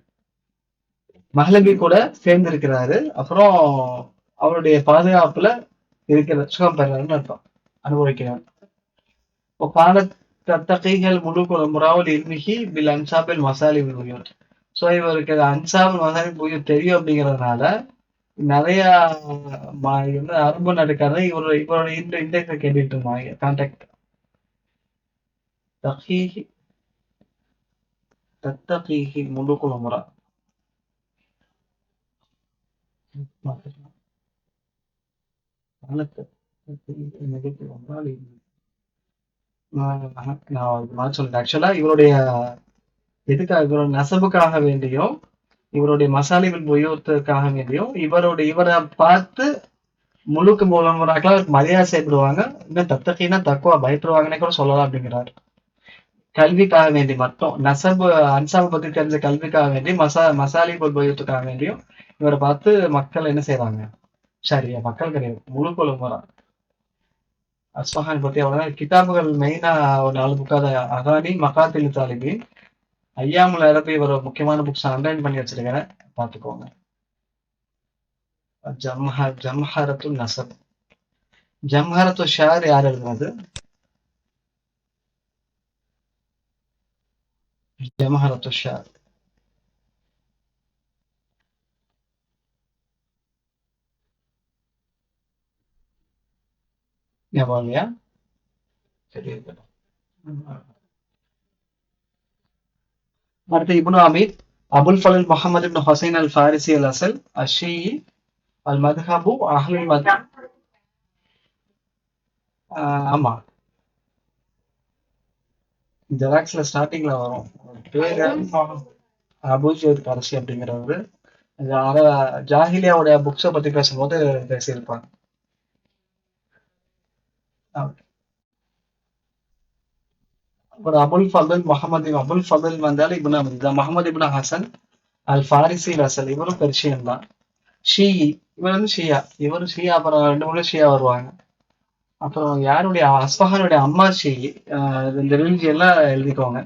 மஹலபி கூட சேர்ந்து இருக்கிறாரு. அப்புறம் அவருடைய பாதுகாப்புல இருக்கிற சுகம் பெறாருன்னு அர்த்தம், அனுபவிக்கிறார். இப்போ காலத் தத்தகைகள் முழு முறாவல் இருமிகி பில் அன்சாபில் மசாலி புயூர். ஸோ இவருக்கு அன்சாப் மசாலி புயூர் தெரியும் அப்படிங்கிறதுனால நிறைய அரபு நாட்டுக்காரர் இவரோட இண்டெக்ஸை கேட்டுட்டு இருந்தாங்க. கான்டாக்ட் தத்தகீஹி முழுக்குள் முறா நான் சொல்றேன். ஆக்சுவலா இவருடைய இவரோட நசபுக்காக வேண்டியும் இவருடைய மசாலிகள் உயர்த்துக்காக வேண்டியும் இவரை பார்த்து முழுக்க மூலமுறாக்கெல்லாம் மரியாதை செய்யப்படுவாங்க. இன்னும் தத்தகினா தக்குவா பயப்படுவாங்கன்னே கூட சொல்லலாம் அப்படிங்கிறாரு. கல்விக்காக வேண்டி மட்டும் அன்சாபை பத்தி தெரிஞ்ச கல்விக்காக வேண்டி மசாலி உபயோகத்துக்காக வேண்டியும் இவரை பார்த்து மக்கள் என்ன செய்யறாங்க? சரியா, மக்கள் கிடையாது, முழு குழுமுறை. அஸ்ஃபஹான் பத்தி அவ்வளவுதான். கிதாபுகள் மெயினா ஒரு 4 புக்காத அகானி மகாத்தில் தாலிபின் ஐயாமுல் அரபி ஒரு முக்கியமான புக்ஸ் அண்டர்லைன் பண்ணி வச்சிருக்கிறேன், பார்த்துக்கோங்க. ஜம்ஹரத்து நசப். ஜம்ஹரத்து ஷார் யார் எழுதுனது? ஜம்ஹரத்து ஷார் ஞாபகம் இல்லையா? சரி இருக்கட்டும். அடுத்து இப்னு அமீர் அபுல் ஃபலல் முஹம்மது இப்னு ஹுசைன் அல் ஃபாரிசி அல் அசல் அஷீஇ அல் மத்ஹபு அஹ்லுல் ஆமா, ஜெராக்ஸ்ல ஸ்டார்டிங்ல வரும் பேரு அபுஜத் கரசி அப்படிங்கிறவரு. ஜாஹிலியாவுடைய புக்ஸை பத்தி பேசும்போது பேசியிருப்பாங்க. ஒரு அபுல் ஃபதல் வந்தாலும் இப்னு அமீர் முகமது இப்னு ஹசன் அல் ஃபாரிசி அசல். இவரும் பெர்ஷியன் தான். இவர் வந்து இவரும் ஷியா. அப்புறம் 2 ஷியா வருவாங்க. அப்புறம் யாருடைய அஸ்ஃபஹானுடைய அம்மா இந்த ரிலிஜியன்லாம் எழுதிக்கோங்க.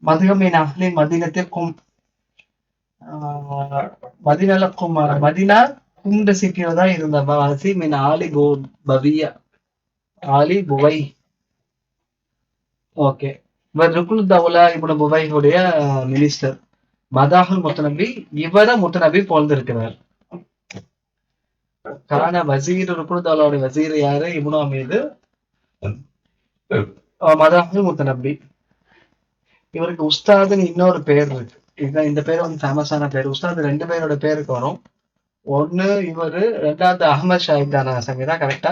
மதுகமின் அஹ்லி மதீனத்திற்கும் மதீனா குண்ட சிட்டியில தான் இருந்த வாசி மின் ஆலி புவை. ஓகே. இவர் ருக்குனு தௌலா இப்னு புவையுடைய மினிஸ்டர். மதாஹுல் முத்தநபி, இவர முத்தநபி போழ்ந்திருக்கிறார். கான வசீர் ருக்குனு தௌலாவுடைய வசீர் யாரு? இப்னு அமீது மதாஹுல் முத்தநபி. இவருக்கு உஸ்தாதுன்னு இன்னொரு பேர் இருக்கு. இதுதான் இந்த பேர் வந்து ஃபேமஸான பேர். உஸ்தாது 2 பேரோட பேருக்கு வரும். ஒண்ணு இவரு, 2வது அஹமத் ஷாஹிப் தானா சங்கீதா, கரெக்டா?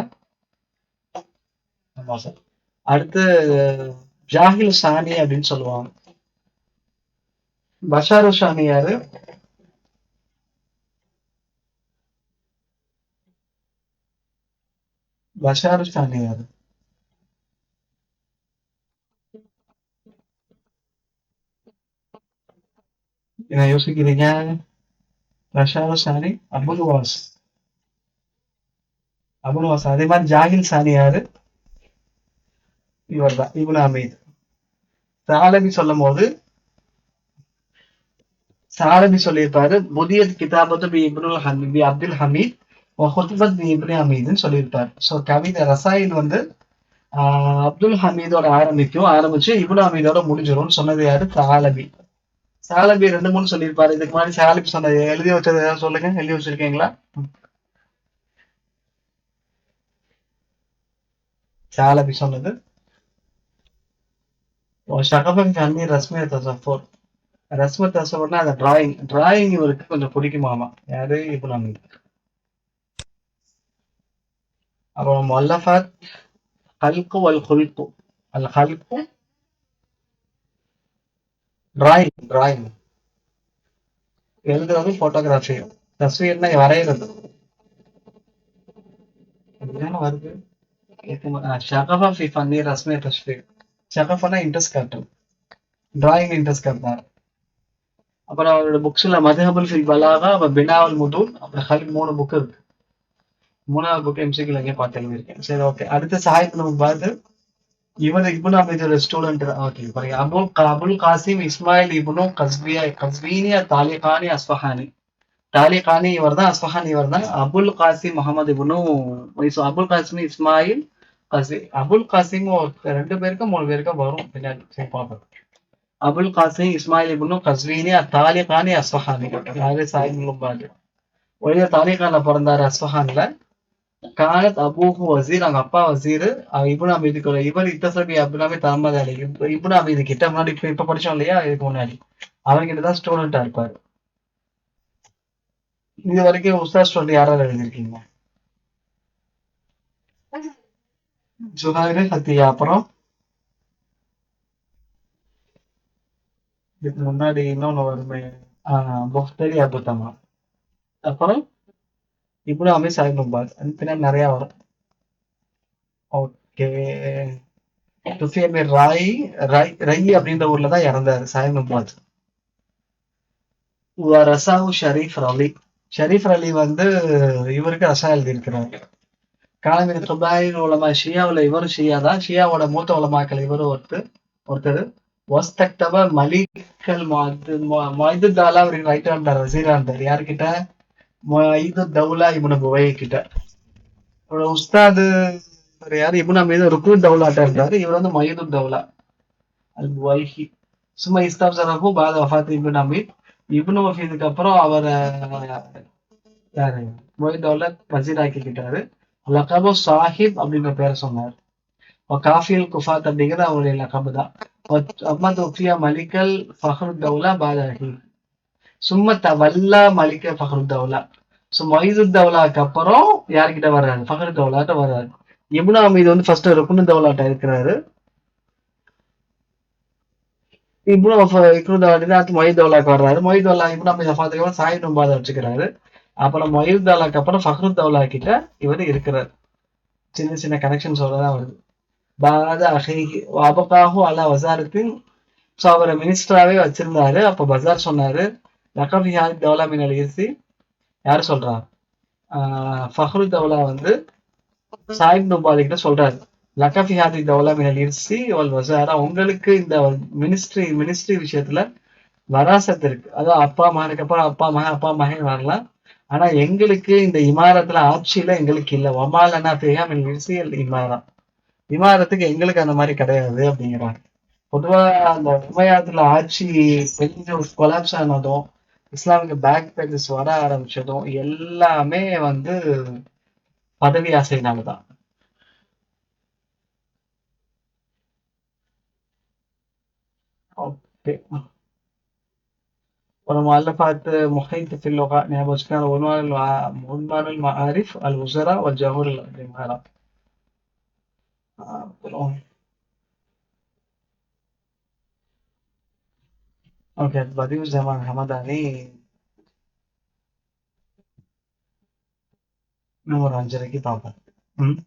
ஆமா சார். அடுத்து ஜாஹில் சானி அப்படின்னு சொல்லுவாங்க. பஷாரு ஷானி யாரு? பஷாரு ஷானி யாரு? என்ன யோசிக்கிறீங்க? பஷாரு ஷானி அபுல்வாஸ். அதே மாதிரி ஜாகில் சானி யாரு? இவர் தான், இப்னு அமீத். தாலபி சொல்லும் போது சாலபி சொல்லியிருப்பாரு, புதியத் கிதாபத்து பி இப்னுல் பி அப்துல் ஹமீத் ஹுத்பத் பி இப்னு ஹமீதுன்னு சொல்லியிருப்பாரு. ஸோ கவிதை ரசாயில் வந்து அப்துல் ஹமீதோட ஆரம்பிச்சு இப்னு ஹமீதோட முடிஞ்சிரும்னு சொன்னது யாரு? சாலபி. சாலபி 2, 3 சொல்லியிருப்பாரு. இதுக்கு முன்னாடி சாலபி சொன்னது எழுதி வச்சது ஏதாவது சொல்லுங்க. எழுதி வச்சிருக்கீங்களா? சாலபி சொன்னது ஷகபன் கண்ணி ரஸ்மிய தசஃபோர். ரஸ்ம தசஃபோர்னா அந்த டிராயிங் இவருக்கு கொஞ்சம் பிடிக்குமாமா. யாரு? இப்னு ஹமீத். அப்புறம் முல்லஃபாத் ஹல்கு வல் ஹுல்கு. அல் ஹல்கு டிராயிங் எழுதுறது போட்டோகிராஃபி. தஸ்வீர்னா வரைகிறது. இதுதானே வருது. ஷகஃபா ஃபி ஃபன்னி ரஸ்மிய தஸ்வீர். ஷகஃபானா இன்ட்ரெஸ்ட் காட்டும். டிராயிங் இன்ட்ரெஸ்ட் காட்டினார். அப்புறம் அவரோட புக்ஸ்ல மதுஹபுல் ஃபில் பலாகா, அப்புறம் பினாவல் முதூன், அப்புறம் ஹல் 3 புக் இருக்கு. 3வது புக் எம்சிக்யூல எங்கேயோ பார்த்து எழுதியிருக்கேன். சரி, ஓகே. அடுத்து சாஹிப் நம்ம பார்த்து இவர் இப்னு அமீதோட ஸ்டூடெண்ட். ஓகே, பாருங்க. அபுல் காசிம் இஸ்மாயில் இப்னு கஸ்வீனி தாலிகானி அஸ்ஃபஹானி. தாலிகானி இவர் தான், அஸ்ஃபஹானி இவர் தான். அபுல் காசிம் முகமது இப்னு அபுல் காசிம் இஸ்மாயில் அபுல் காசிம் 2 பேருக்கோ 3 பேருக்கோ வரும் பின்னாடி. சரி, பார்ப்போம். அபுல் காசிம் இஸ்மாயில் இப்னு கஸ்வீனி தாலிகானி அஸ்ஃபஹானி. யாரு? சாஹிப் முபாது. ஒரே தாலிகான்ல பிறந்தாரு, அஸ்ஃபஹான்ல. கானத் அபூஹு வசீர், அவங்க அப்பா வசீர். இப்னு அமீதுக்கு இவர் இத்தசபி அப்னு அமீத் அஹமது அலி. இப்னு அமீது கிட்ட முன்னாடி இப்ப படிச்சோம் இல்லையா, இதுக்கு முன்னாடி அவர்கிட்ட தான் ஸ்டூடெண்டா இருப்பாரு. இது வரைக்கும் உஸ்தாத் ஸ்டூடெண்ட் யாராவது எழுதிருக்கீங்க? ஜுஹைரு ஹத்தியா. அப்புறம் இதுக்கு முன்னாடி இன்னொன்னு வருமே, புஹ்தரி அபு தமாம். அப்புறம் இப்னு அமீத் சாஹிப் முபாத். பின்னாடி நிறைய வரும். ஓகே. துஃபியமீர் ரை அப்படின்ற ஊர்ல தான் இறந்தாரு சாஹிப் முபாத். ரசாவு ஷரீஃப் அலி வந்து இவருக்கு ரசா எழுதியிருக்கிறாங்க. காலமின் துபாயின் உலமா ஷியாவுல இவரும் ஷியா தான். ஷியாவோட மூத்த உலமாக்கள் இவரும் ஒருத்தர். ஒஸ்தக்தப மலிக்கல் மொய்துத்தாலா அவருக்கு ரைட்டா இருந்தார், வசீரா இருந்தார். யாருக்கிட்ட? மொய்து தௌலா இப்னு புவை கிட்ட. அவரோட உஸ்தாது யாரு? இப்னு அமீது ருக்கு தௌலாட்ட இருந்தாரு. இவர் வந்து மொய்து தௌலா அல் புவைஹி. சும்மா இஸ்தாப் சரஃபு பாத வஃபாத் இப்னு அமீத். இப்னு வஃபீதுக்கு அப்புறம் அவரை யாரு? மொய்து தௌலா வசீர் ஆக்கிக்கிட்டாரு. லகபு சாஹிப் அப்படின்ற பேரை சொன்னார். காஃபில் குஃபாத் அப்படிங்கிறது அவருடைய லகபு தான். அஹ்மத் உஃபியா மலிக்கல் ஃபஹ்ருத்தௌலா பாதஹி. சும்ம வல்லா மலிக்க ஃபஹ்ருத்தௌலா. ஸோ மொய்துத்தௌலாக்கு அப்புறம் யார்கிட்ட வர்றாரு? ஃபஹ்ருத்தௌலாட்ட வர்றாரு. இப்னு அமீது வந்து ஃபர்ஸ்ட் ருக்குனுத்தௌலாட்ட இருக்கிறாரு. இப்னு மொய்துத்தௌலாக்கு வர்றாரு. மொய்துத்தௌலா இப்னு அமீது வஃபாத்துக்கு சாஹிப் முபாத வச்சுக்கிறாரு. அப்புறம் மொய்துத்தௌலாக்கு அப்புறம் ஃபஹ்ருத்தௌலா கிட்ட இவர் இருக்கிறார். சின்ன சின்ன கனெக்ஷன்ஸோட தான் வருது. பாத அஹிஹி அபகாஹு அலா வசாரத்தின். ஸோ அவரை மினிஸ்டராகவே வச்சிருந்தாரு. அப்போ பஜார் சொன்னாரு, லக்கபி ஹாத் தௌலா மினல் இர்சி. யார் சொல்றா? ஃபஹ்ரு தௌலா வந்து சாஹிப் நுபாலி கிட்ட சொல்றாரு, லக்கபி ஹாதி தௌலா மினல் இர்சி வல் வசாரா. உங்களுக்கு இந்த மினிஸ்ட்ரி விஷயத்துல வராசத்து இருக்கு. அதாவது அப்பா மகனுக்கு அப்புறம் அப்பா மகன் வரலாம். ஆனா எங்களுக்கு இந்த இமாரத்துல ஆட்சியில எங்களுக்கு இல்ல. ஒமாலனா பேகா மின் இர்சியல் இமாரா. இமாரத்துக்கு எங்களுக்கு அந்த மாதிரி கிடையாது அப்படிங்கிறாங்க. பொதுவா அந்த உமையாத்துல ஆட்சி கொஞ்சம் கொலாப்ஸ் ஆனதும், இஸ்லாமிக்கு பேக் பேஜஸ் வர ஆரம்பிச்சதும் எல்லாமே வந்து பதவி ஆசையினாலதான். ஓகே. ஒரு முஅல்லஃபாத் முஹைத் ஃபில் லுகா ஞாபகம் வச்சுக்கோங்க. உன்வானுல் மஆரிஃப் அல் உஸரா வல் ஜஹூர் அல் இமாரா. அப்புறம் ஓகே, பதிவு ஜமான் ஹமதானி இன்னும் ஒரு 5:30க்கு பார்ப்போம். ம்